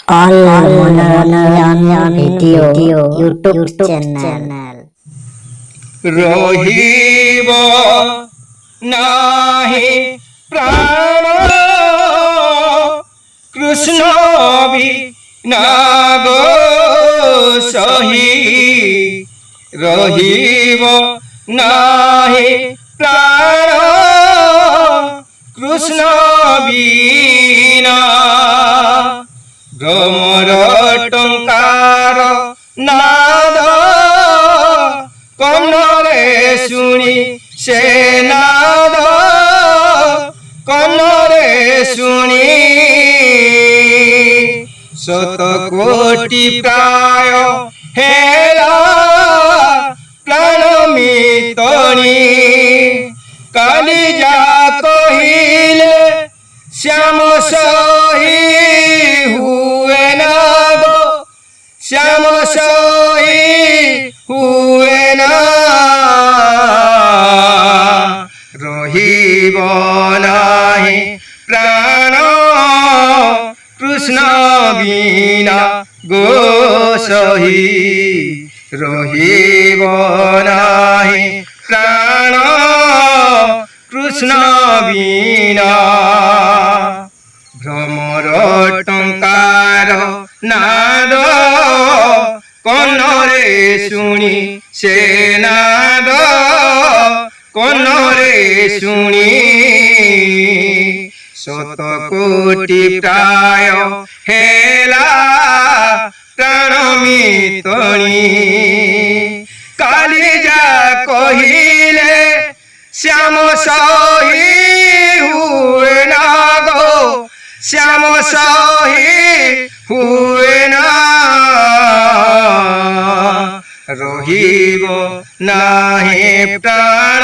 All মনোরঞ্জন video YouTube channel রহিব নাহি প্রাণ কৃষ্ণ বিনাগ সহি রহিব নাহি প্রাণ কৃষ্ণ বিনা ভ্রমর টঙ্কার নাদ কর্ণরে শুনি সে নাদ কর্ণরে শুনি শত কোটি প্রায় হেলা প্রাণ মিতনি কালিজা কহিলে শ্যাম সহি হুয়ে না গো শ্যাম সহি হুয়ে না রহিব নাহি প্রাণ কৃষ্ণ বিনা গো সহি রহিব নাহি প্রাণ কৃষ্ণ বিনা ভ্রমর টঙ্কার নাদ কর্ণরে শুনি সে নাদ কর্ণরে শুনি শত কোটি প্রায় হেলা প্রাণ মিতনি কালিজা কহিলে শ্যাম সহি হুয়ে না গো শ্যাম সহি হুয়ে না রহিব নাহি প্রাণ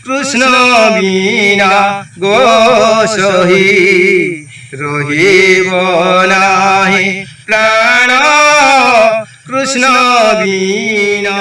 কৃষ্ণ বিনা গো সহি রহিব নাহি প্রাণ কৃষ্ণ বিনা।